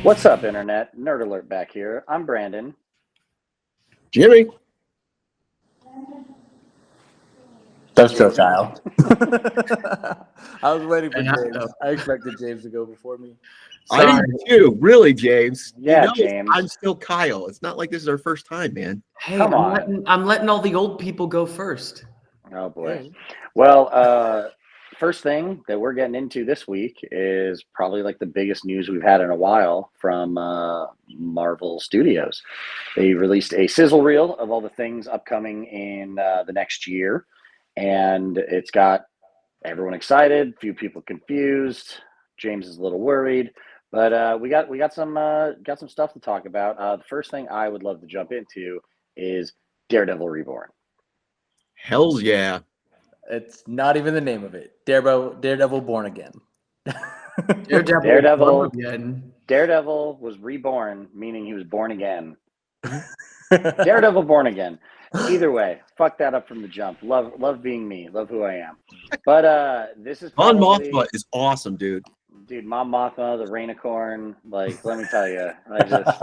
What's up, Internet? Nerd Alert back here. I'm Brandon. Jimmy. That's so Kyle. I was waiting for And I- James. I expected James to go before me. I Sorry. did too, really, James. Yeah, James. I'm still Kyle. It's not like this is our first time, man. Hey, Come I'm on. letting all the old people go first. Oh boy. Yeah. Well, first thing that we're getting into this week is probably like the biggest news we've had in a while from Marvel Studios. They released a sizzle reel of all the things upcoming in the next year, and it's got everyone excited, few people confused. James is a little worried, but we got some stuff to talk about. The first thing I would love to jump into is Daredevil Reborn. Hells yeah. It's not even the name of it. Daredevil Born Again. Daredevil. Again. Daredevil was reborn, meaning he was born again. Daredevil Born Again. Either way, fuck that up from the jump. Love being me. Love who I am. But this is Mon probably, Mothma is awesome, dude. dude, Mom Mothma, the Rainicorn. Like, let me tell you, I just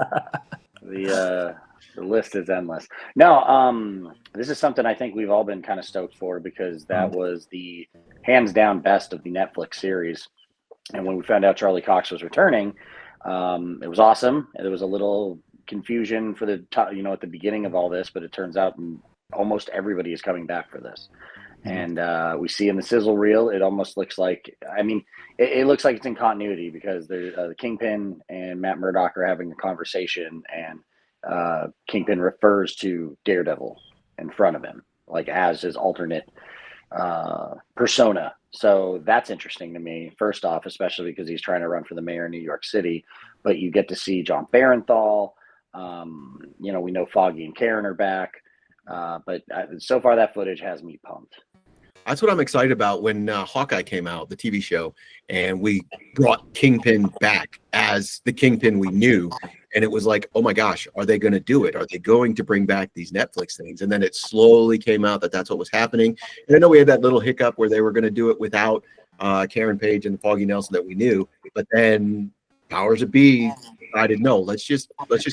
the list is endless. No, this is something I think we've all been kind of stoked for because that was the hands down best of the Netflix series. And when we found out Charlie Cox was returning, it was awesome. There was a little confusion for the at the beginning of all this, but it turns out almost everybody is coming back for this. And we see in the sizzle reel, it almost looks like, it looks like it's in continuity because the Kingpin and Matt Murdock are having a conversation, and Kingpin refers to Daredevil in front of him, like as his alternate persona. So that's interesting to me, first off, especially because he's trying to run for the mayor of New York City. But you get to see John Barenthal. We know Foggy and Karen are back. But so far, that footage has me pumped. That's what I'm excited about when Hawkeye came out, the TV show, and we brought Kingpin back as the Kingpin we knew. And it was like, oh my gosh, are they going to do it? Are they going to bring back these Netflix things? And then it slowly came out that that's what was happening. And I know we had that little hiccup where they were going to do it without Karen Page and Foggy Nelson that we knew. But then powers that be decided, no, let's just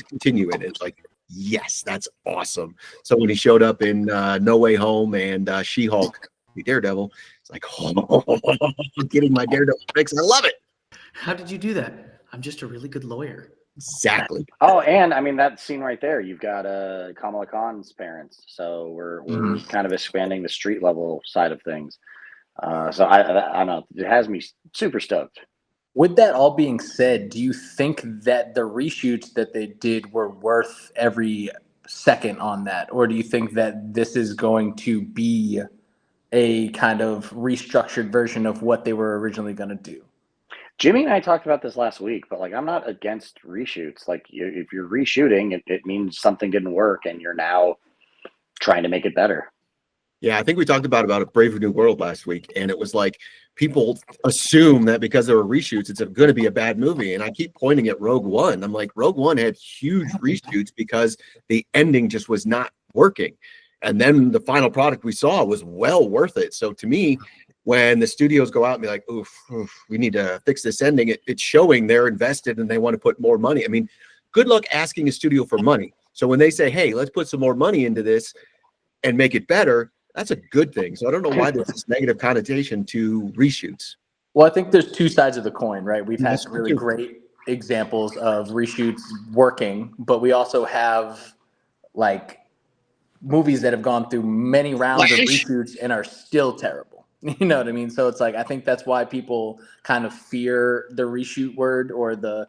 continue it. It's like, yes, that's awesome. So when he showed up in No Way Home and She-Hulk, the Daredevil, it's like, oh, I'm getting my Daredevil fix. I love it. How did you do that? I'm just a really good lawyer. Exactly. Oh, and that scene right there, you've got Kamala Khan's parents. So we're kind of expanding the street level side of things. So I don't know. It has me super stoked. With that all being said, do you think that the reshoots that they did were worth every second on that? Or do you think that this is going to be a kind of restructured version of what they were originally going to do? Jimmy and I talked about this last week, but like I'm not against reshoots. Like if you're reshooting, it means something didn't work and you're now trying to make it better. Yeah, I think we talked about a Brave New World last week, and it was like people assume that because there were reshoots, it's going to be a bad movie. And I keep pointing at Rogue One. I'm like, Rogue One had huge reshoots because the ending just was not working. And then the final product we saw was well worth it. So to me, when the studios go out and be like, oof, we need to fix this ending, it's showing they're invested and they want to put more money. I mean, good luck asking a studio for money. So when they say, hey, let's put some more money into this and make it better, that's a good thing. So I don't know why there's this negative connotation to reshoots. Well, I think there's two sides of the coin, right? We've had really great examples of reshoots working, but we also have like movies that have gone through many rounds of reshoots and are still terrible. You know what I mean? So it's like, I think that's why people kind of fear the reshoot word or the,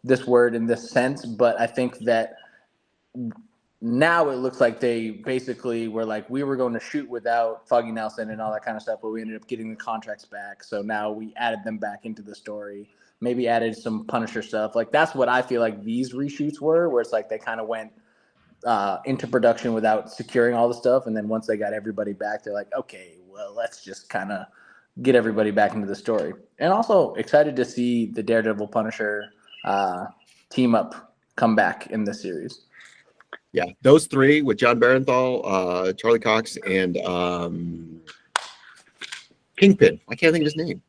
this word in this sense. But I think that now it looks like they basically were like, we were going to shoot without Foggy Nelson and all that kind of stuff, but we ended up getting the contracts back. So now we added them back into the story, maybe added some Punisher stuff. Like that's what I feel like these reshoots were, where it's like they kind of went into production without securing all the stuff. And then once they got everybody back, they're like, okay, well, let's just kind of get everybody back into the story. And also excited to see the Daredevil Punisher team up come back in this series. Yeah, those three with John Barenthal, Charlie Cox, and Kingpin. I can't think of his name.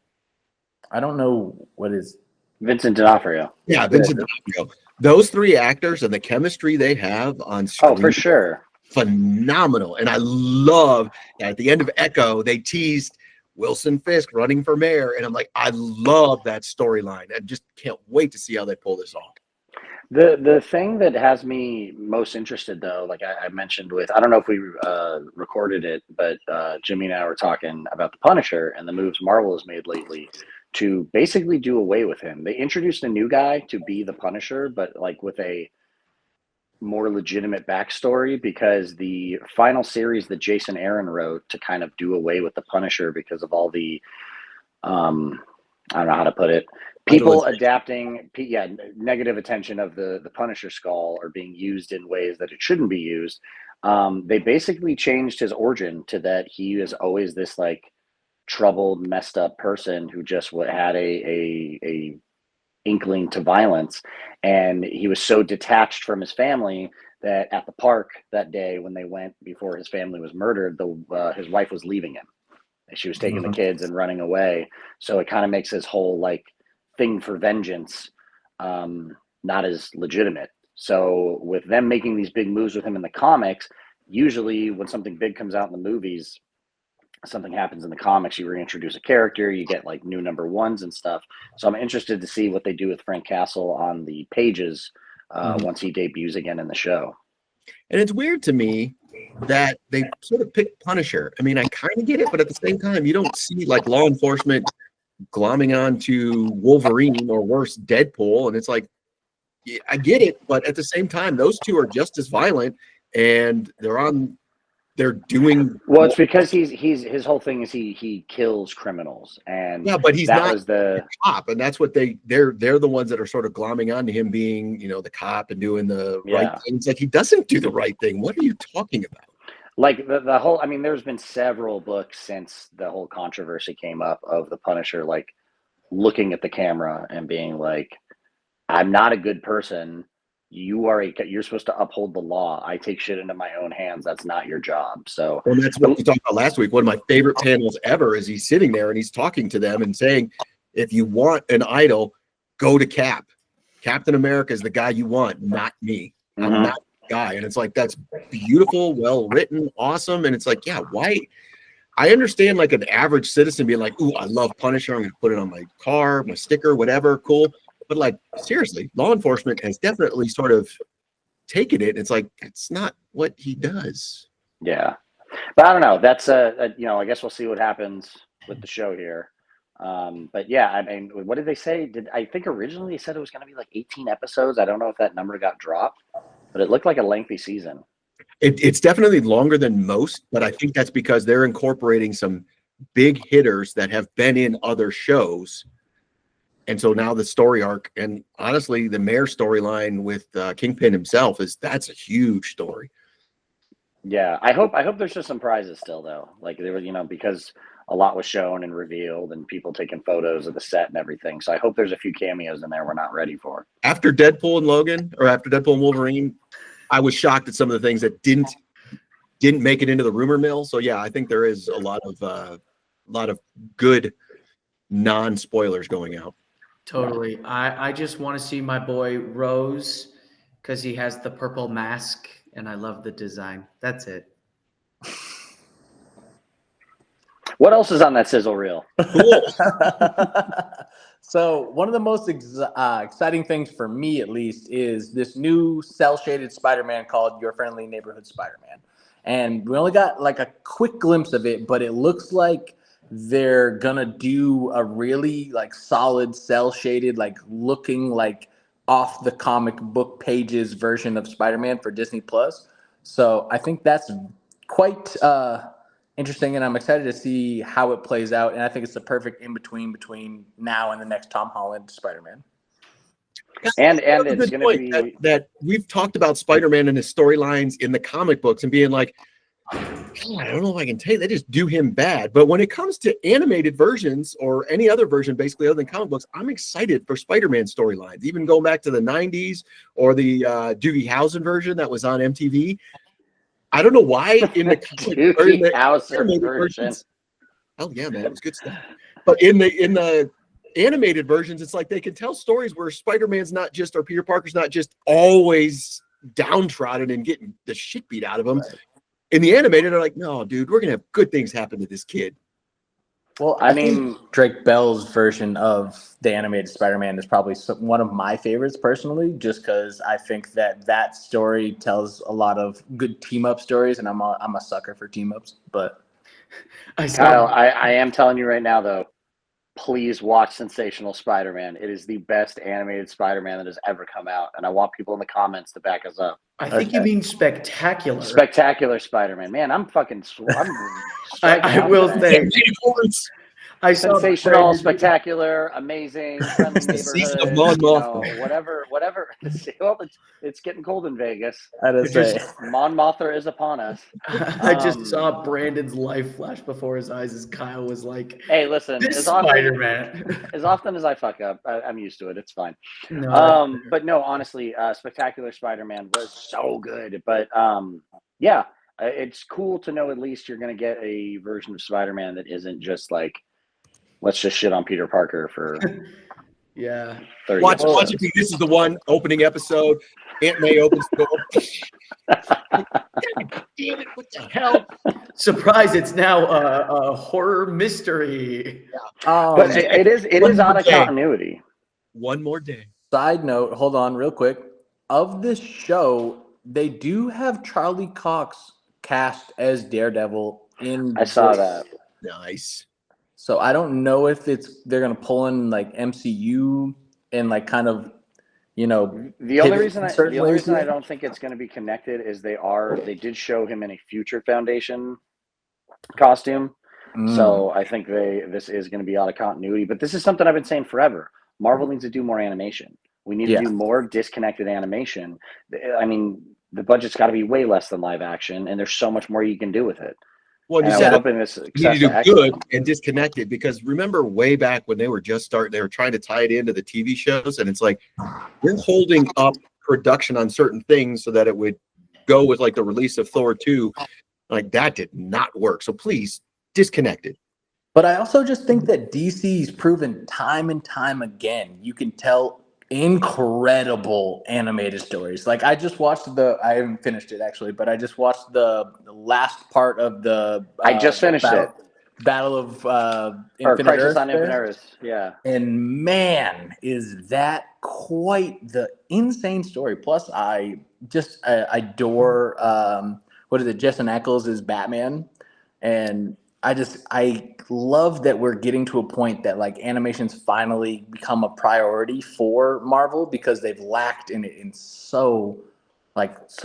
I don't know what his Vincent D'Onofrio. Yeah, Vincent D'Onofrio. Those three actors and the chemistry they have on screen. Oh, for sure. Phenomenal. And I love that at the end of Echo, they teased Wilson Fisk running for mayor. And I'm like, I love that storyline. I just can't wait to see how they pull this off. The thing that has me most interested, though, like I mentioned with, I don't know if we recorded it, but Jimmy and I were talking about the Punisher and the moves Marvel has made lately to basically do away with him. They introduced a new guy to be the Punisher, but like with a more legitimate backstory, because the final series that Jason Aaron wrote to kind of do away with the Punisher because of all the I don't know how to put it. People adapting, negative attention of the Punisher skull or being used in ways that it shouldn't be used. They basically changed his origin to that he is always this like troubled, messed up person who just had a inkling to violence, and he was so detached from his family that at the park that day when they went before his family was murdered, his wife was leaving him. She was taking the kids and running away. So it kind of makes his whole like thing for vengeance not as legitimate. So with them making these big moves with him in the comics, usually when something big comes out in the movies, something happens in the comics, you reintroduce a character, you get like new number ones and stuff. So I'm interested to see what they do with Frank Castle on the pages once he debuts again in the show. And it's weird to me that they sort of picked Punisher. I mean, I kind of get it, but at the same time, you don't see like law enforcement glomming on to Wolverine or worse, Deadpool. And it's like, yeah, I get it, but at the same time, those two are just as violent, and they're doing well. It's because his whole thing is he kills criminals, and yeah, but he's not the cop, and that's what they're the ones that are sort of glomming on to him being, the cop and doing the right thing. It's like he doesn't do the right thing. What are you talking about? Like the whole, I mean, there's been several books since the whole controversy came up of the Punisher, like looking at the camera and being like, I'm not a good person. You're supposed to uphold the law. I take shit into my own hands. That's not your job. So, well, that's what we talked about last week. One of my favorite panels ever is he's sitting there and he's talking to them and saying, if you want an idol, go to Cap. Captain America is the guy you want, not me. I'm not the guy. And it's like, that's beautiful, well written, awesome. And it's like, yeah, why? I understand like an average citizen being like, ooh, I love Punisher. I'm going to put it on my car, my sticker, whatever. Cool. But like, seriously, law enforcement has definitely sort of taken it. It's like, it's not what he does. Yeah. But I don't know. That's I guess we'll see what happens with the show here. But yeah, I mean, what did they say? I think originally they said it was going to be like 18 episodes. I don't know if that number got dropped, but it looked like a lengthy season. It's definitely longer than most, but I think that's because they're incorporating some big hitters that have been in other shows. And so now the story arc, and honestly, the mayor storyline with Kingpin himself that's a huge story. Yeah, I hope there's just some prizes still though. Like there were, because a lot was shown and revealed, and people taking photos of the set and everything. So I hope there's a few cameos in there we're not ready for. After Deadpool and Logan, or after Deadpool and Wolverine, I was shocked at some of the things that didn't make it into the rumor mill. So yeah, I think there is a lot of good non-spoilers going out. Totally. I just want to see my boy Rose because he has the purple mask and I love the design. That's it. What else is on that sizzle reel? Cool. So one of the most exciting things for me, at least, is this new cel-shaded Spider-Man called Your Friendly Neighborhood Spider-Man. And we only got like a quick glimpse of it, but it looks like they're gonna do a really like solid cel-shaded, like looking like off the comic book pages version of Spider-Man for Disney Plus. So I think that's quite interesting, and I'm excited to see how it plays out. And I think it's the perfect in between now and the next Tom Holland Spider-Man. And it's going to be that we've talked about Spider-Man and his storylines in the comic books and being like, I don't know if I can take. They just do him bad. But when it comes to animated versions or any other version, basically other than comic books, I'm excited for Spider-Man storylines. Even going back to the '90s or the Doogie Howsen version that was on MTV. I don't know why in the Doogie Howsen version. Oh yeah, man, it was good stuff. But in the animated versions, it's like they can tell stories where Spider-Man's not just, or Peter Parker's not just always downtrodden and getting the shit beat out of him. Right. In the animated, they're like, no, dude, we're gonna have good things happen to this kid. Well, I think Drake Bell's version of the animated Spider-Man is probably one of my favorites personally, just because I think that story tells a lot of good team-up stories, and I'm a sucker for team-ups. But Kyle, I am telling you right now, though, please watch Sensational Spider-Man. It is the best animated Spider-Man that has ever come out, and I want people in the comments to back us up. I think you mean Spectacular. Spectacular Spider-Man. Man, I'm fucking. I will say. I saw Sensational, spectacular, amazing, friendly season of neighborhood. Mon Whatever. Well, it's getting cold in Vegas. Mon Mothra is upon us. I just saw Brandon's life flash before his eyes as Kyle was like, "Hey, listen, this Spider-Man." As often as I fuck up, I'm used to it. It's fine. No, but no, honestly, Spectacular Spider-Man was so good. But yeah, it's cool to know at least you're going to get a version of Spider-Man that isn't just like, let's just shit on Peter Parker for yeah. 30 Watch episodes. it. This is the one opening episode. Aunt May opens the door. Damn it! What the hell? Surprise! It's now a horror mystery. Yeah. But it is out of continuity. One more day. Side note, hold on real quick. Of this show, they do have Charlie Cox cast as Daredevil in I saw that. Nice. So I don't know if they're gonna pull in like MCU and like kind of, you know. The only reason I don't think it's going to be connected is they did show him in a Future Foundation costume. So I think this is going to be out of continuity. But this is something I've been saying forever. Marvel needs to do more animation. We need to do more disconnected animation. I mean, the budget's got to be way less than live action, and there's so much more you can do with it. Well, you said you need to do good and disconnected, because remember way back when they were just starting, they were trying to tie it into the TV shows, and it's like we're holding up production on certain things so that it would go with like the release of Thor 2. Like that did not work. So please, disconnected. But I also just think that DC's proven time and time again, you can tell incredible animated stories. Like I just watched I haven't finished it actually, but I just watched the last part of the I just finished Battle of Infinite Crisis on Infinite Earth. Yeah. And man, is that quite the insane story. Plus I adore what is it, Jensen Ackles is Batman, and I love that we're getting to a point that like animation's finally become a priority for Marvel, because they've lacked in it in so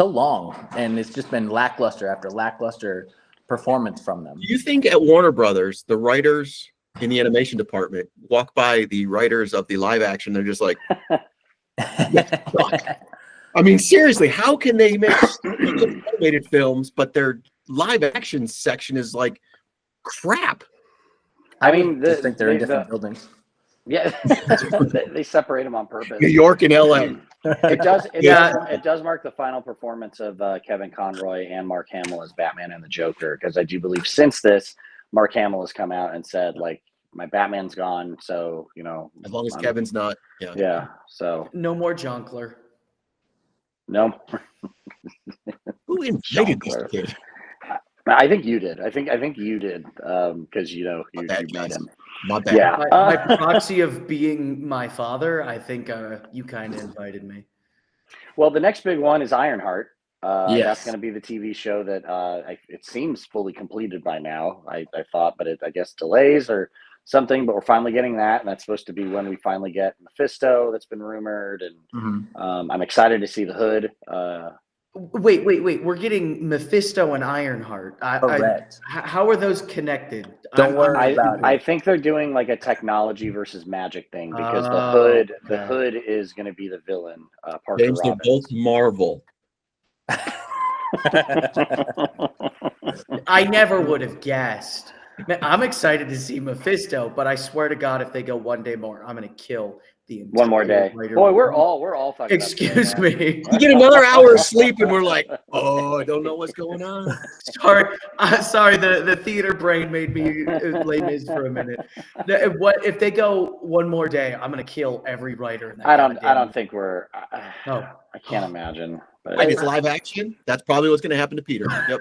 long, and it's just been lackluster after lackluster performance from them. Do you think at Warner Brothers, the writers in the animation department walk by the writers of the live action, they're just like, I mean, seriously, how can they make animated films, but their live action section is like crap? I mean, just think they're in different buildings. Yeah, they separate them on purpose. New York and LA. It does mark the final performance of Kevin Conroy and Mark Hamill as Batman and the Joker, because I do believe since this, Mark Hamill has come out and said, like, my Batman's gone, so, you know. As long as Kevin's not. Yeah, so. No more Jonkler. No. Who invited this kid? I think you did. I think you did, because you met him. Not bad. Yeah. My proxy of being my father, I think you kind of invited me. Well, the next big one is Ironheart. Yes. That's going to be the TV show that it seems fully completed by now. I thought, but I guess delays or something. But we're finally getting that, and that's supposed to be when we finally get Mephisto. That's been rumored, and I'm excited to see the Hood. Wait. We're getting Mephisto and Ironheart. Correct. How are those connected? Don't worry about it. I think they're doing like a technology versus magic thing, because the Hood is going to be the villain. Parker James, they're both Marvel. I never would have guessed. Man, I'm excited to see Mephisto, but I swear to God, if they go one day more, I'm gonna kill the entire One more day. writer Boy, room. we're all fucked up Excuse today, man. me. We get another hour of sleep, and we're like, oh, I don't know what's going on. Sorry. The theater brain made me Les Mis for a minute. What if they go one more day? I'm gonna kill every writer in that. I don't think we're. No. I can't imagine. But If it's live action, that's probably what's going to happen to Peter. Yep.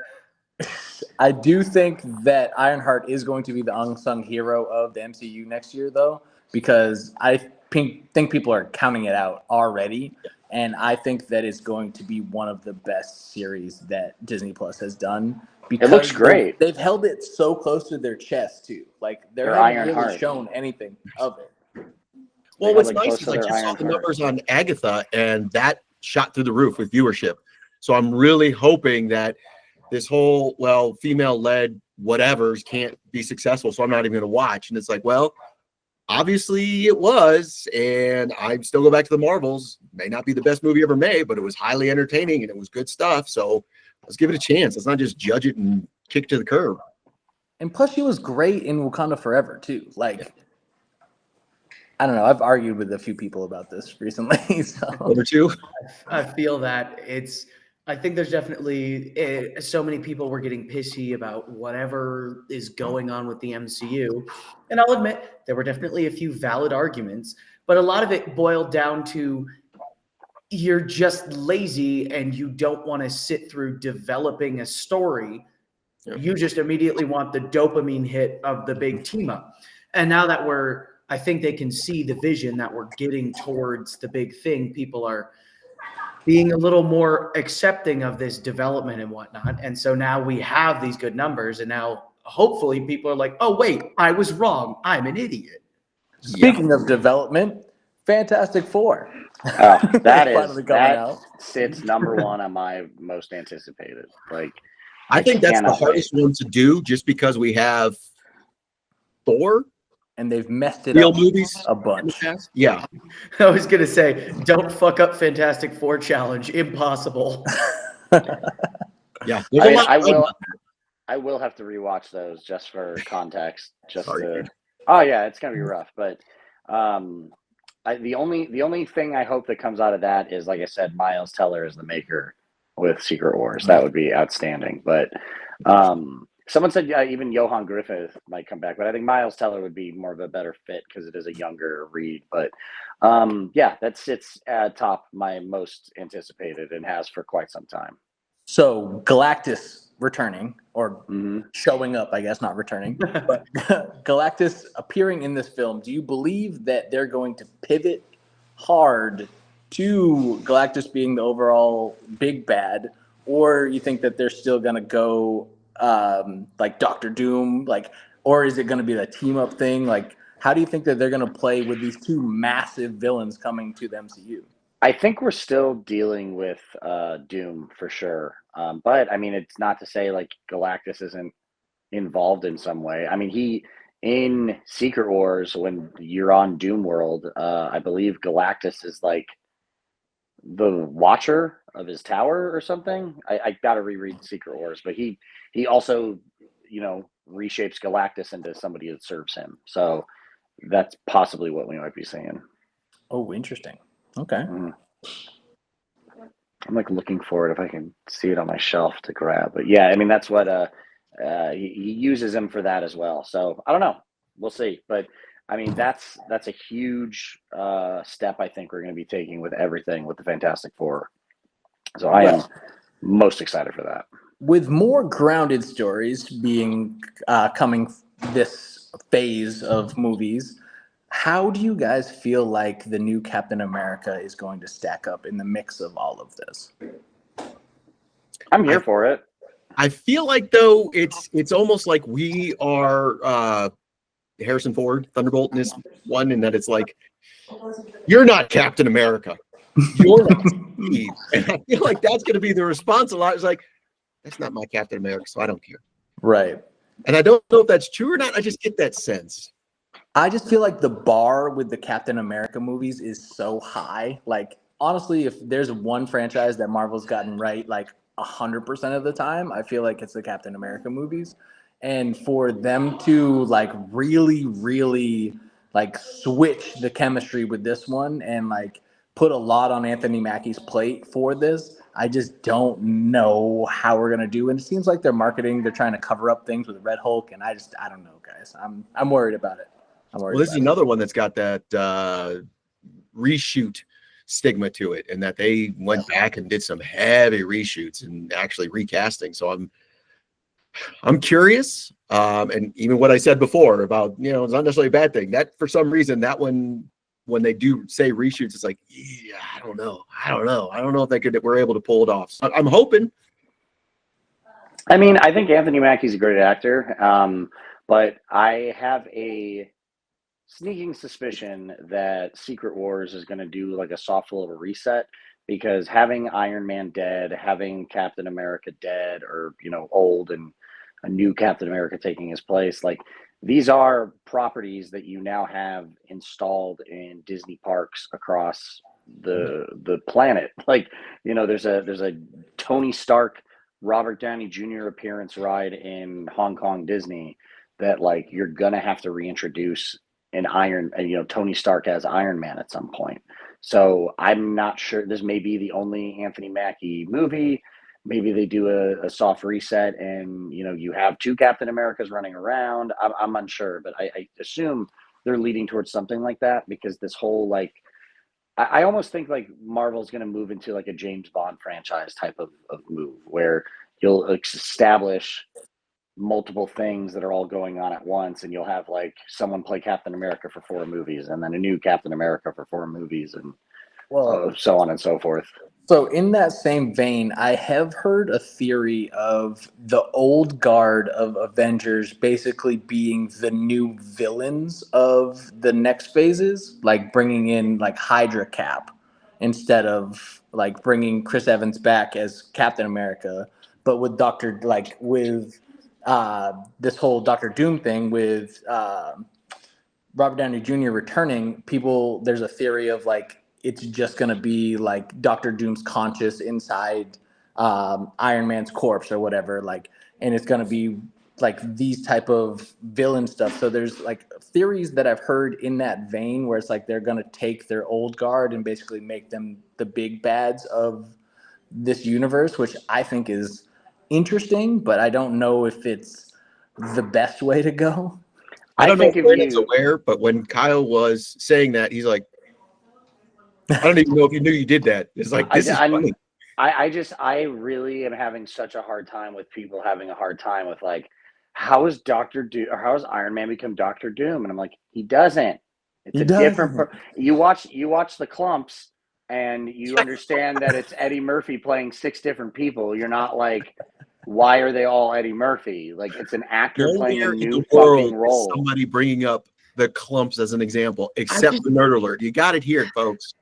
I do think that Ironheart is going to be the unsung hero of the MCU next year, though, because I think people are counting it out already. And I think that it's going to be one of the best series that Disney Plus has done. Because it looks great. They've held it so close to their chest, too. Like, they haven't Ironheart. really shown anything of it. Well, what's nice is I just saw the numbers on Agatha, and that shot through the roof with viewership. So I'm really hoping that this whole, female-led whatevers can't be successful, so I'm not even going to watch. And it's like, well, obviously it was, and I still go back to the Marvels. May not be the best movie ever made, but it was highly entertaining, and it was good stuff. So let's give it a chance. Let's not just judge it and kick to the curb. And plus, she was great in Wakanda Forever, too. Like, I don't know. I've argued with a few people about this recently. So. Number two? I feel that I think there's definitely so many people were getting pissy about whatever is going on with the MCU. And I'll admit there were definitely a few valid arguments, but a lot of it boiled down to you're just lazy and you don't want to sit through developing a story. Yep. You just immediately want the dopamine hit of the big team up. And now that I think they can see the vision that we're getting towards the big thing. People are being a little more accepting of this development and whatnot. And so now we have these good numbers, and now hopefully people are like, oh, wait, I was wrong. I'm an idiot. Speaking of development, Fantastic Four. Oh, that out. sits number one on my most anticipated. Like, I think that's the hardest one to do just because we have Thor. And they've messed it Real up movies a bunch. Yeah. I was going to say, don't fuck up Fantastic Four challenge. Impossible. Yeah. I will have to rewatch those just for context. It's going to be rough. But the only thing I hope that comes out of that is, like I said, Miles Teller is the maker with Secret Wars. That would be outstanding. But someone said even Johan Griffith might come back, but I think Miles Teller would be more of a better fit because it is a younger read. But that sits at top my most anticipated and has for quite some time. So Galactus returning or showing up, I guess, not returning, but Galactus appearing in this film. Do you believe that they're going to pivot hard to Galactus being the overall big bad, or you think that they're still going to go like Doctor Doom, or is it going to be the team up thing? Like, how do you think that they're going to play with these two massive villains coming to the MCU? I think we're still dealing with Doom for sure. But I mean, it's not to say like Galactus isn't involved in some way. I mean, in Secret Wars, when you're on Doom World, I believe Galactus is like the watcher of his tower or something. I got to reread Secret Wars, but he also, reshapes Galactus into somebody that serves him. So that's possibly what we might be seeing. Oh, interesting. Okay. I'm like looking for it if I can see it on my shelf to grab. But yeah, I mean, that's what he uses him for that as well. So I don't know. We'll see. But I mean, that's a huge step I think we're going to be taking with everything with the Fantastic Four. So I am most excited for that. With more grounded stories being coming this phase of movies, how do you guys feel like the new Captain America is going to stack up in the mix of all of this? I'm here for it. I feel like, though, it's almost like we are Harrison Ford, Thunderbolt in this one, in that it's like, you're not Captain America. You're not Steve. And I feel like that's going to be the response a lot. It's like, that's not my Captain America, so I don't care. Right. And I don't know if that's true or not. I just get that sense. I just feel like the bar with the Captain America movies is so high. Like, honestly, if there's one franchise that Marvel's gotten right, like 100% of the time, I feel like it's the Captain America movies. and for them to like really like switch the chemistry with this one and like put a lot on Anthony Mackie's plate for this, I just don't know how we're gonna do. And it seems like they're trying to cover up things with Red Hulk, and I don't know, guys. I'm worried about it. Well, this is another one that's got that reshoot stigma to it, and that they went back and did some heavy reshoots and actually recasting. So I'm curious. And even what I said before about, it's not necessarily a bad thing. That for some reason, that one, when they do say reshoots, it's like, yeah, I don't know if they were able to pull it off. So I'm hoping. I mean, I think Anthony Mackie's a great actor, but I have a sneaking suspicion that Secret Wars is going to do like a soft little reset, because having Iron Man dead, having Captain America dead, or old, and a new Captain America taking his place, like these are properties that you now have installed in Disney parks across the planet. Like, there's a Tony Stark, Robert Downey Jr. appearance ride in Hong Kong Disney that like you're gonna have to reintroduce an Tony Stark as Iron Man at some point. So I'm not sure. This may be the only Anthony Mackie movie. Maybe they do a soft reset, and you have two Captain Americas running around. I'm unsure, but I assume they're leading towards something like that, because this whole like I almost think like Marvel's going to move into like a James Bond franchise type of move, where you'll establish multiple things that are all going on at once, and you'll have like someone play Captain America for 4 movies, and then a new Captain America for 4 movies, and so on and so forth. So in that same vein, I have heard a theory of the old guard of Avengers basically being the new villains of the next phases, like bringing in like Hydra Cap instead of like bringing Chris Evans back as Captain America, but with this whole Doctor Doom thing with Robert Downey Jr. returning, there's a theory of like it's just going to be like Doctor Doom's conscious inside Iron Man's corpse or whatever, like, and it's going to be like these type of villain stuff. So there's like theories that I've heard in that vein where it's like they're going to take their old guard and basically make them the big bads of this universe, which I think is interesting, but I don't know if it's the best way to go. I don't know if Brandon's aware, but when Kyle was saying that, he's like, I don't even know if you knew you did that. It's like, this is funny. I really am having such a hard time with people having a hard time with like, how is Iron Man become Doctor Doom? And I'm like, he doesn't. It's different. You watch the Clumps, and you understand that it's Eddie Murphy playing 6 different people. You're not like, why are they all Eddie Murphy? Like, it's an actor playing a new fucking role. Somebody bringing up the Clumps as an example, except for Nerd Alert. You got it here, folks.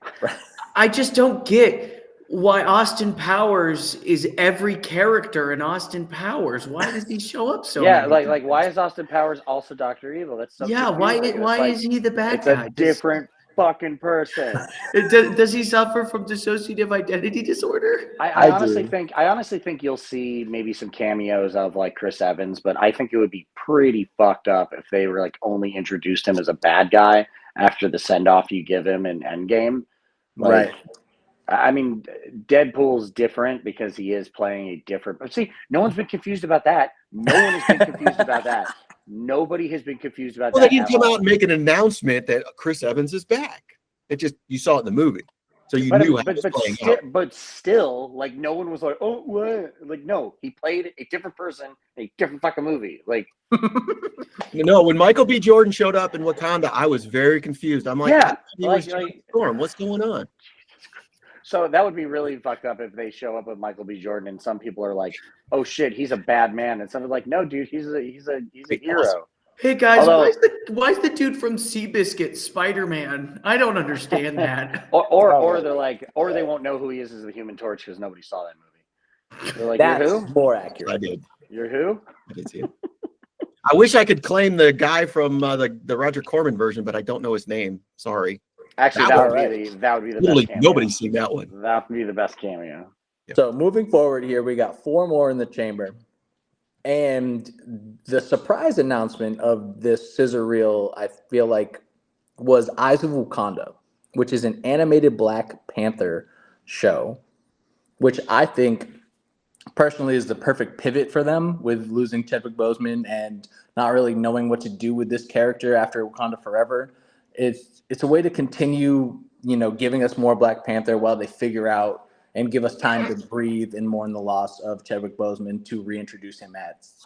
I just don't get why Austin Powers is every character in Austin Powers. Why does he show up so many times? like why is Austin Powers also Dr. Evil? That's so why is he the bad guy? It's a different fucking person. Does he suffer from dissociative identity disorder? I honestly think you'll see maybe some cameos of like Chris Evans, but I think it would be pretty fucked up if they were like only introduced him as a bad guy after the send-off you give him in Endgame. Like, right. I mean, Deadpool's different because he is playing a different. But see, no one's been confused about that. No one has been confused about that. Nobody has been confused about that. Well, they didn't come out and make an announcement that Chris Evans is back. You saw it in the movie, so you knew how it was playing out. But still, like, no one was like, "Oh, what?" Like, no, he played a different person in a different fucking movie. Like, when Michael B. Jordan showed up in Wakanda, I was very confused. I'm like, Storm, what's going on? So that would be really fucked up if they show up with Michael B. Jordan and some people are like, "Oh shit, he's a bad man," and some are like, "No, dude, he's a hero." Awesome. Hey guys, why is the dude from Seabiscuit Spider-Man? I don't understand that. or they're like, or they won't know who he is as the Human Torch because nobody saw that movie. They're like, that's "You're who?" More accurate. I did. You're who? I did see it. I wish I could claim the guy from the Roger Corman version, but I don't know his name. Sorry. Actually, that would be the best cameo. Nobody's seen that one. That would be the best cameo. Yep. So moving forward here, we got 4 more in the chamber. And the surprise announcement of this scissor reel, I feel like, was Eyes of Wakanda, which is an animated Black Panther show, which I think personally is the perfect pivot for them with losing Chadwick Boseman and not really knowing what to do with this character after Wakanda Forever. It's a way to continue, giving us more Black Panther while they figure out and give us time to breathe and mourn the loss of Chadwick Boseman to reintroduce him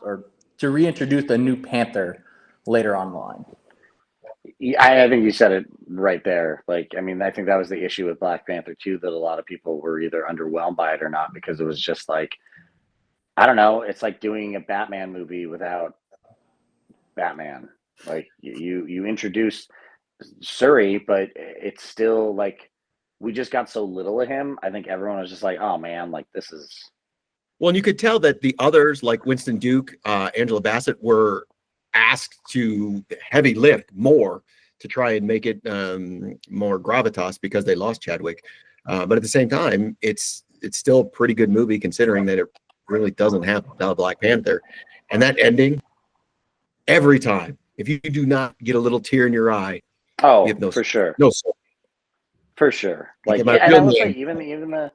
or to reintroduce the new Panther later on the line. I think you said it right there. Like, I mean, I think that was the issue with Black Panther too, that a lot of people were either underwhelmed by it or not, because it was just like, I don't know, it's like doing a Batman movie without Batman. Like you introduce Surrey, but it's still like we just got so little of him. I think everyone was just like, oh man, like this is. Well, and you could tell that the others, like Winston Duke, Angela Bassett, were asked to heavy lift more to try and make it more gravitas because they lost Chadwick. But at the same time, it's still a pretty good movie considering that it really doesn't have Black Panther. And that ending, every time, if you do not get a little tear in your eye, Oh, you have no, for sure. no soul. For sure. Like, and I was like, even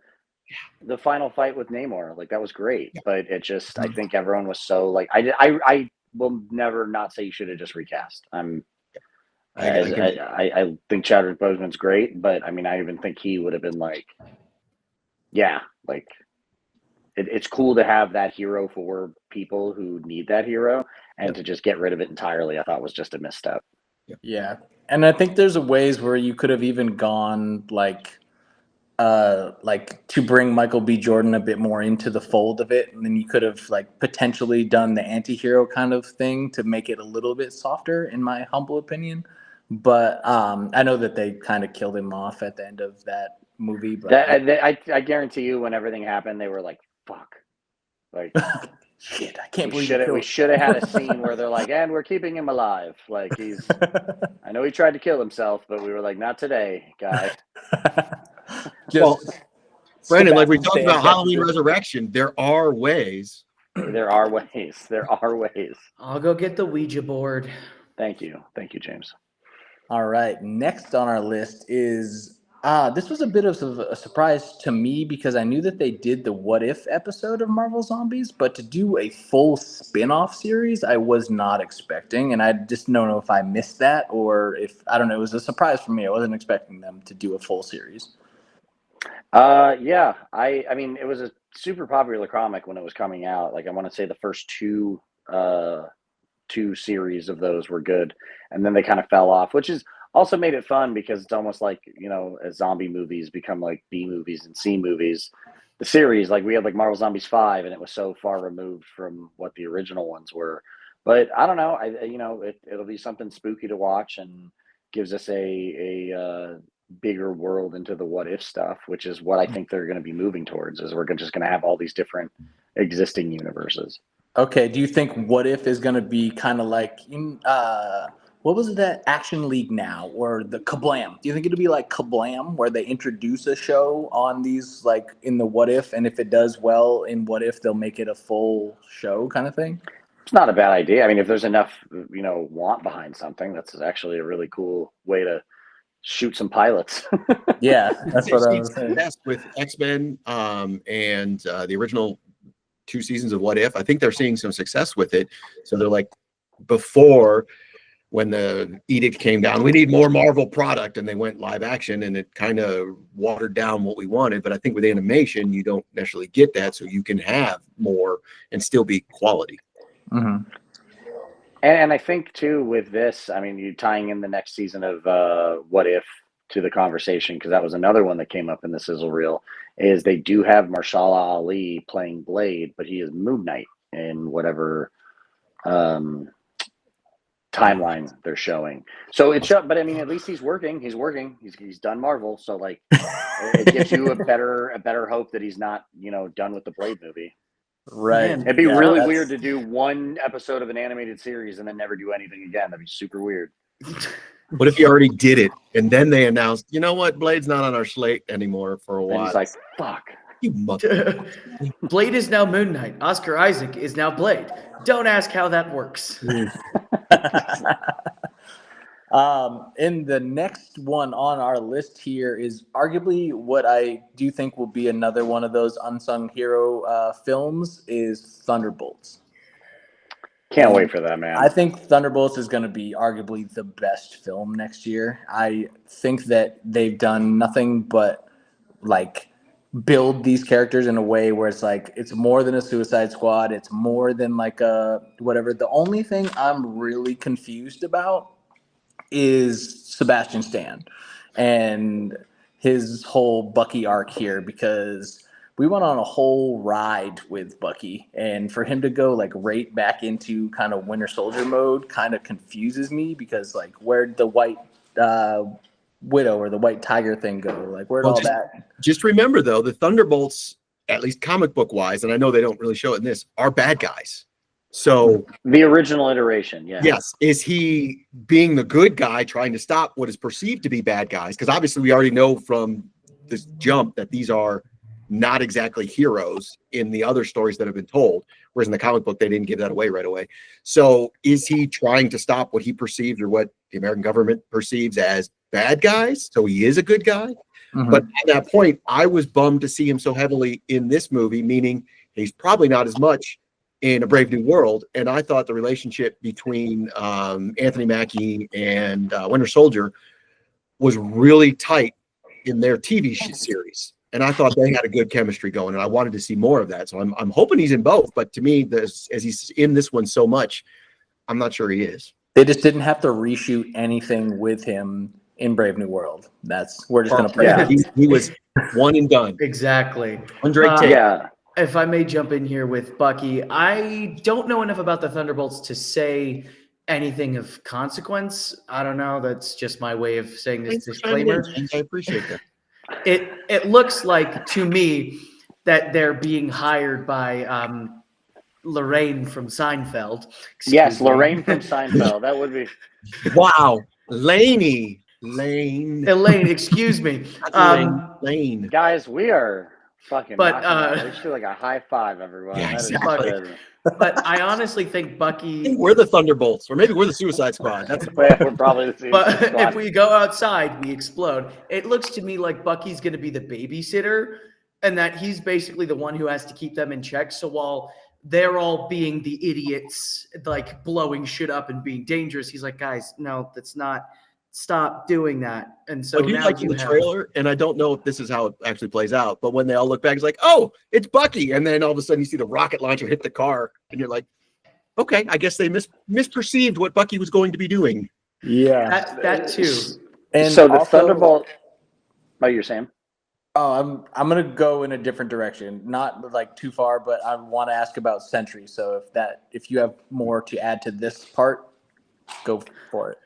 the final fight with Namor, like that was great. But it just, I think everyone was so like, I will never not say you should have just recast. I think Chadwick Boseman's great, but I mean, I even think he would have been like, yeah, like it's cool to have that hero for people who need that hero, and to just get rid of it entirely, I thought was just a misstep. Yeah. And I think there's ways where you could have even gone like to bring Michael B. Jordan a bit more into the fold of it, and then you could have like potentially done the anti-hero kind of thing to make it a little bit softer, in my humble opinion. But I know that they kind of killed him off at the end of that movie. But I guarantee you, when everything happened, they were like, "Fuck." Like, shit, I can't believe we should have had a scene where they're like, and we're keeping him alive. Like he's, I know he tried to kill himself, but we were like, not today, guy. Well, Brandon, like we talked about Halloween Resurrection, there are ways. There are ways. There are ways. I'll go get the Ouija board. Thank you, James. All right, next on our list is this was a bit of a surprise to me because I knew that they did the What If episode of Marvel Zombies, but to do a full spin-off series, I was not expecting, and I just don't know if I missed that or if, I don't know, it was a surprise for me. I wasn't expecting them to do a full series. Yeah, I mean, it was a super popular comic when it was coming out. Like, I want to say the first two series of those were good, and then they kind of fell off, which is also made it fun because it's almost like, as zombie movies become like B movies and C movies, the series, like we had like Marvel Zombies 5, and it was so far removed from what the original ones were. But I don't know, it'll be something spooky to watch, and gives us a bigger world into the what if stuff, which is what I think they're going to be moving towards, is we're just going to have all these different existing universes. Okay, do you think What If is going to be kind of like what was it, that Action League Now or the Kablam? Do you think it'll be like Kablam, where they introduce a show on these, like in the What If, and if it does well in What If, they'll make it a full show kind of thing? It's not a bad idea. I mean, if there's enough, want behind something, that's actually a really cool way to shoot some pilots. Yeah, that's what I was saying. With X-Men and the original 2 seasons of What If, I think they're seeing some success with it. So they're like, before, when the edict came down, we need more Marvel product, and they went live action, and it kind of watered down what we wanted. But I think with animation, you don't necessarily get that, so you can have more and still be quality. Mm-hmm. And I think too with this, I mean, you tying in the next season of What If to the conversation, because that was another one that came up in the sizzle reel, is they do have Mahershala Ali playing Blade, but he is Moon Knight in whatever timeline they're showing. So but I mean, at least he's working. He's done Marvel, so like it gives you a better hope that he's not done with the Blade movie. Right. It'd be really weird to do one episode of an animated series and then never do anything again. That'd be super weird. What if you already did it and then they announced, you know what, Blade's not on our slate anymore for a while? And he's like, fuck. You mother. Blade is now Moon Knight. Oscar Isaac is now Blade. Don't ask how that works. And the next one on our list here is arguably what I do think will be another one of those unsung hero films is Thunderbolts. Can't wait for that, man. I think Thunderbolts is going to be arguably the best film next year. I think that they've done nothing but like build these characters in a way where it's like it's more than a Suicide Squad. It's more than like a whatever. The only thing I'm really confused about is Sebastian Stan and his whole Bucky arc here, because we went on a whole ride with Bucky, and for him to go like right back into kind of Winter Soldier mode kind of confuses me, because like where'd the White Widow or the White Tiger thing go? Like where'd all that? Just remember though, the Thunderbolts, at least comic book wise, and I know they don't really show it in this, are bad guys. So the original iteration, yeah. Yes. Is he being the good guy trying to stop what is perceived to be bad guys? Because obviously we already know from this jump that these are not exactly heroes in the other stories that have been told, whereas in the comic book they didn't give that away right away. So is he trying to stop what he perceived or what the American government perceives as bad guys? So he is a good guy. Mm-hmm. But at that point, I was bummed to see him so heavily in this movie, meaning he's probably not as much in A Brave New World. And I thought the relationship between Anthony Mackie and Winter Soldier was really tight in their TV series. And I thought they had a good chemistry going, and I wanted to see more of that. So I'm hoping he's in both. But to me, as he's in this one so much, I'm not sure he is. They just didn't have to reshoot anything with him in Brave New World. We're just going to play. Yeah, he was one and done. Exactly. Andre Tate. Yeah. If I may jump in here with Bucky, I don't know enough about the Thunderbolts to say anything of consequence. I don't know. That's just my way of saying this disclaimer. I appreciate that. It looks like to me that they're being hired by Lorraine from Seinfeld. Yes, Lorraine from Seinfeld. That would be. Wow. Elaine, excuse me. Lane. Guys, we are fucking. But we should do like a high five, everyone. Yeah, That is exactly. good. But I honestly think Bucky. We're the Thunderbolts, or maybe we're the Suicide Squad. That's We're probably the same. But squad. if we go outside, we explode. It looks to me like Bucky's going to be the babysitter, and that he's basically the one who has to keep them in check. So while they're all being the idiots, like blowing shit up and being dangerous, he's like, guys, no, that's not. Stop doing that. And so you now like in the trailer, and I don't know if this is how it actually plays out, but when they all look back, it's like, oh, it's Bucky. And then all of a sudden you see the rocket launcher hit the car, and you're like, okay, I guess they misperceived what Bucky was going to be doing. Yeah. That too. And so the also, Thunderbolt. Oh, you're saying? Oh, I'm gonna go in a different direction, not like too far, but I want to ask about Sentry. So if you have more to add to this part, go for it.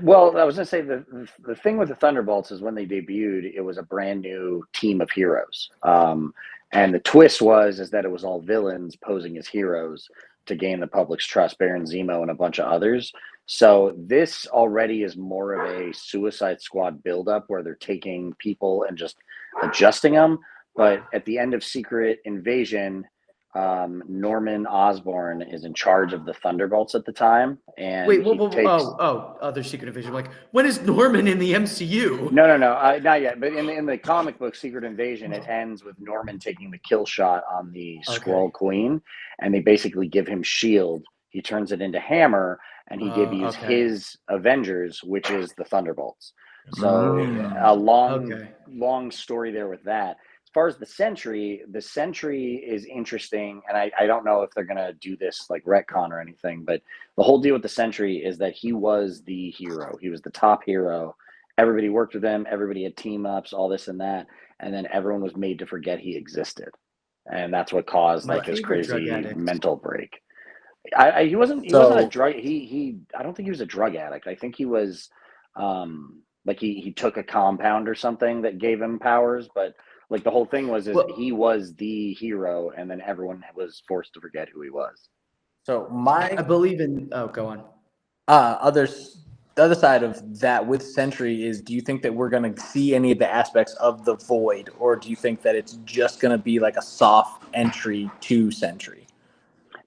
Well, I was going to say the thing with the Thunderbolts is when they debuted, it was a brand new team of heroes. And the twist is that it was all villains posing as heroes to gain the public's trust, Baron Zemo and a bunch of others. So this already is more of a Suicide Squad buildup where they're taking people and just adjusting them. But at the end of Secret Invasion, Norman Osborn is in charge of the Thunderbolts at the time, and wait, other Secret Invasion. Like, when is Norman in the MCU? No, not yet. But in the comic book Secret Invasion, it ends with Norman taking the kill shot on the Skrull Queen, and they basically give him Shield. He turns it into Hammer, and he debuts his Avengers, which is the Thunderbolts. So a long story there with that. As far as the Sentry is interesting, and I don't know if they're going to do this like retcon or anything, but the whole deal with the Sentry is that he was the hero. He was the top hero. Everybody worked with him. Everybody had team-ups, all this and that, and then everyone was made to forget he existed. And that's what caused like his crazy mental break. He wasn't a drug. I don't think he was a drug addict. I think he was like he took a compound or something that gave him powers, but like the whole thing was he was the hero, and then everyone was forced to forget who he was. So I believe in. Oh, go on. Other the other side of that with Sentry is, do you think that we're going to see any of the aspects of the Void, or do you think that it's just going to be like a soft entry to Sentry?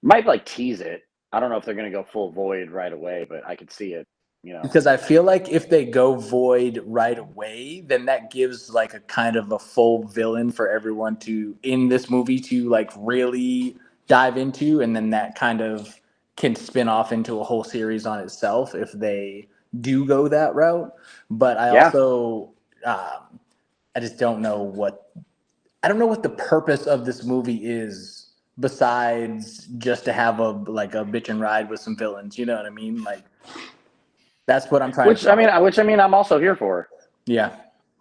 Might like tease it. I don't know if they're going to go full Void right away, but I could see it. You know, Because I feel like if they go Void right away, then that gives like a kind of a full villain for everyone to in this movie to like really dive into, and then that kind of can spin off into a whole series on itself if they do go that route. But I Yeah. also I just don't know what the purpose of this movie is besides just to have a bitch and ride with some villains. You know what I mean? Like that's what I'm trying which to I mean, I'm also here for. Yeah.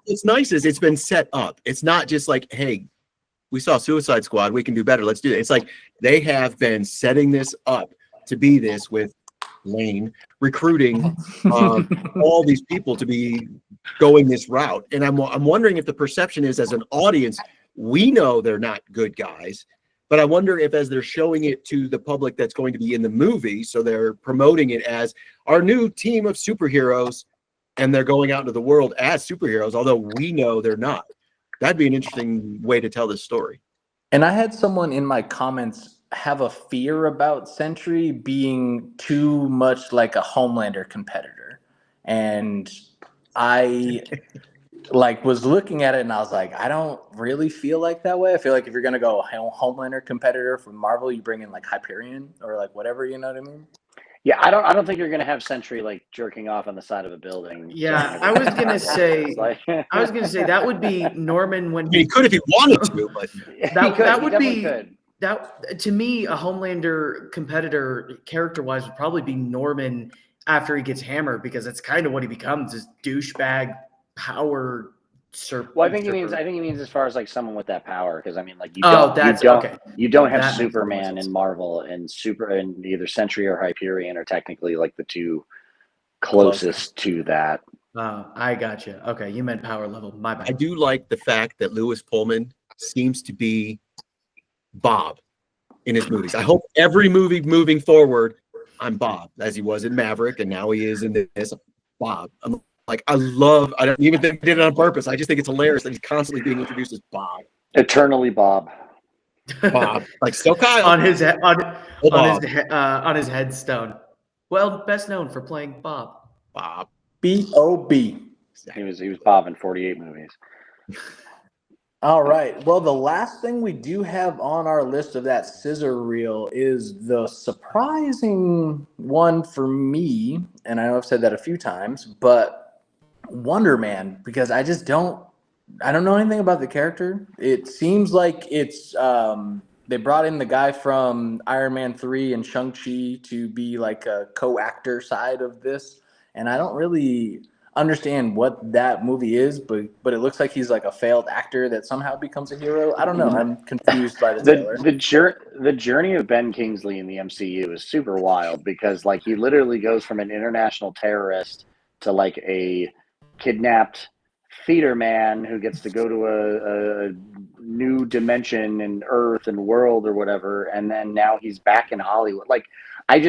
What's nice is it's been set up. It's not just like, hey, we saw Suicide Squad, we can do better. Let's do it. It's like they have been setting this up to be this with Lane recruiting all these people to be going this route. And I'm wondering if the perception is, as an audience, we know they're not good guys, but I wonder if as they're showing it to the public that's going to be in the movie, so they're promoting it as our new team of superheroes, and they're going out into the world as superheroes, although we know they're not. That'd be an interesting way to tell this story. And I had someone in my comments have a fear about Sentry being too much like a Homelander competitor. And I was looking at it and I was like, I don't really feel like that way. I feel like if you're going to go Homelander competitor from Marvel, you bring in like Hyperion or like whatever, you know what I mean? Yeah, I don't think you're gonna have Sentry like jerking off on the side of a building. Yeah, I was gonna say that would be Norman when He could if he wanted to, but that would be could. That to me, a Homelander competitor character-wise would probably be Norman after he gets hammered, because that's kind of what he becomes, this douchebag power Well, I think he means as far as like someone with that power, because I mean, like you don't have That Superman in Marvel, and either Sentry or Hyperion are technically like the two closest to that. Oh, I got you. Okay, you meant power level. My bad. I do like the fact that Lewis Pullman seems to be Bob in his movies. I hope every movie moving forward, I'm Bob, as he was in Maverick, and now he is in this Bob. I'm like, I don't even think he did it on purpose. I just think it's hilarious that he's constantly being introduced as Bob. Eternally Bob. Bob. Like, still Kyle. on his headstone. Well, best known for playing Bob. Bob. B.O.B. He was Bob in 48 movies. All right. Well, the last thing we do have on our list of that scissor reel is the surprising one for me, and I know I've said that a few times, but Wonder Man, because I don't know anything about the character. It seems like it's they brought in the guy from Iron Man 3 and Shang-Chi to be like a co-actor side of this, and I don't really understand what that movie is, but it looks like he's like a failed actor that somehow becomes a hero. I don't know. I'm confused by the trailer. The journey of Ben Kingsley in the MCU is super wild, because like he literally goes from an international terrorist to like a kidnapped theater man who gets to go to a new dimension and Earth and world or whatever, and then now he's back in Hollywood. Like, I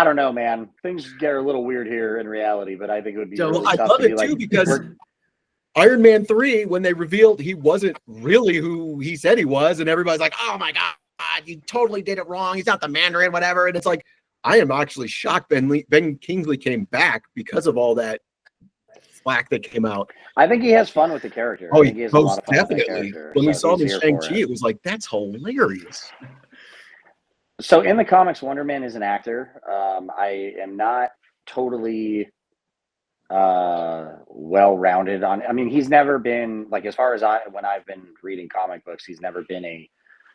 don't know, man. Things get a little weird here in reality, but I think it would be really I tough love to be it like, too, because Iron Man 3, when they revealed he wasn't really who he said he was, and everybody's like, oh my God, you totally did it wrong. He's not the Mandarin, whatever. And it's like, I am actually shocked Ben Kingsley came back because of all that flack that came out. I think he has fun with the character. Oh, I think he has a lot of fun definitely. with the character. When we saw him in he's here for Shang-Chi, it was like, that's hilarious. So in the comics, Wonder Man is an actor. I am not totally well-rounded on. I mean, he's never been like, as far as when I've been reading comic books, he's never been a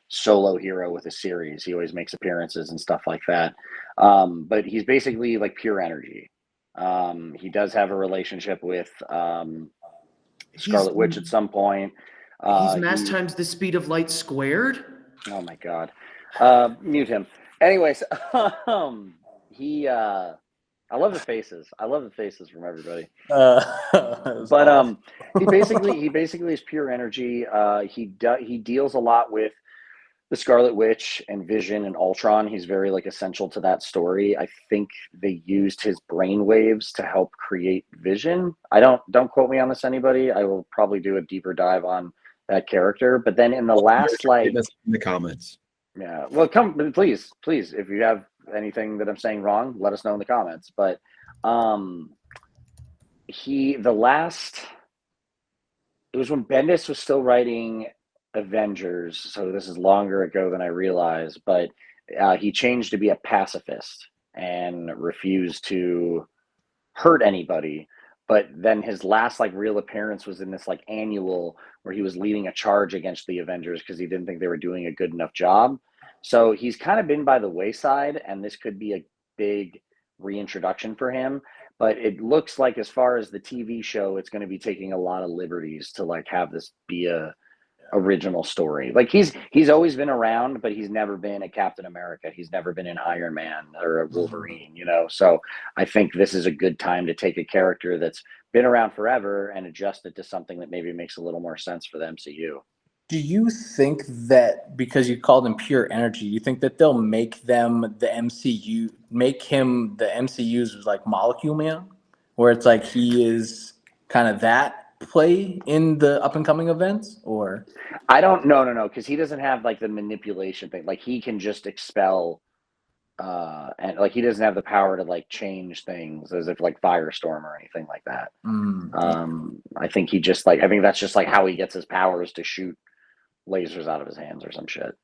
solo hero with a series. He always makes appearances and stuff like that. But he's basically like pure energy. He does have a relationship with Scarlet Witch at some point. He's mass times the speed of light squared. Oh my God. Mute him. Anyways, he I love the faces. I love the faces from everybody. But he basically is pure energy. He deals a lot with the Scarlet Witch and Vision and Ultron, he's very like essential to that story. I think they used his brain waves to help create Vision. Don't quote me on this, anybody. I will probably do a deeper dive on that character. But then in the last like in the comments. yeah, well, come please, if you have anything that I'm saying wrong, let us know in the comments. But it was when Bendis was still writing Avengers, so this is longer ago than I realized, but he changed to be a pacifist and refused to hurt anybody. But then his last like real appearance was in this like annual where he was leading a charge against the Avengers because he didn't think they were doing a good enough job. So he's kind of been by the wayside, and this could be a big reintroduction for him. But it looks like, as far as the TV show, it's going to be taking a lot of liberties to like have this be a original story. Like he's always been around, but he's never been a Captain America. He's never been an Iron Man or a Wolverine, you know? So I think this is a good time to take a character that's been around forever and adjust it to something that maybe makes a little more sense for the MCU. Do you think that because you called him pure energy, you think that they'll make them make him the MCU's like Molecule Man, where it's like he is kind of that play in the up and coming events? Or I don't no, because he doesn't have like the manipulation thing. Like he can just expel and like he doesn't have the power to like change things as if like Firestorm or anything like that. I think I think that's just like how he gets his powers to shoot lasers out of his hands or some shit.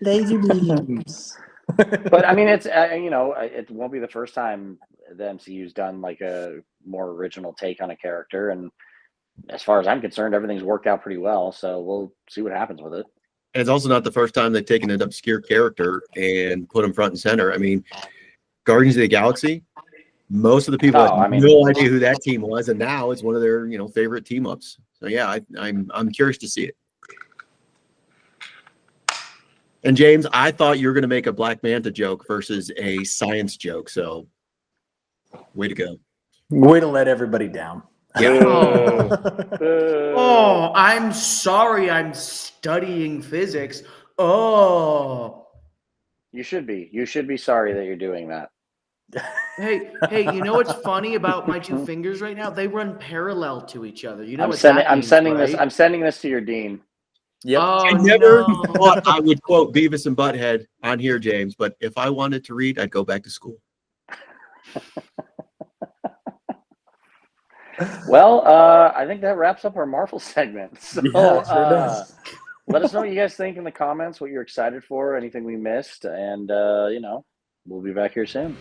Laser beams. But I mean, it's it won't be the first time the MCU's done like a more original take on a character, and as far as I'm concerned, everything's worked out pretty well. So we'll see what happens with it. And it's also not the first time they've taken an obscure character and put him front and center. I mean, Guardians of the Galaxy, most of the people had no idea who that team was, and now it's one of their favorite team ups. So yeah, I'm curious to see it. And James, I thought you were going to make a Black Manta joke versus a science joke. So, way to go. Way to let everybody down. Yeah. Oh, I'm sorry. I'm studying physics. Oh. You should be. You should be sorry that you're doing that. Hey, you know what's funny about my two fingers right now? They run parallel to each other. You know I'm sending this to your dean. Yep. Oh, I never thought I would quote Beavis and Butthead on here, James, but if I wanted to read, I'd go back to school. Well, I think that wraps up our Marvel segment. So Yeah, sure does. let us know what you guys think in the comments, what you're excited for, anything we missed, and we'll be back here soon.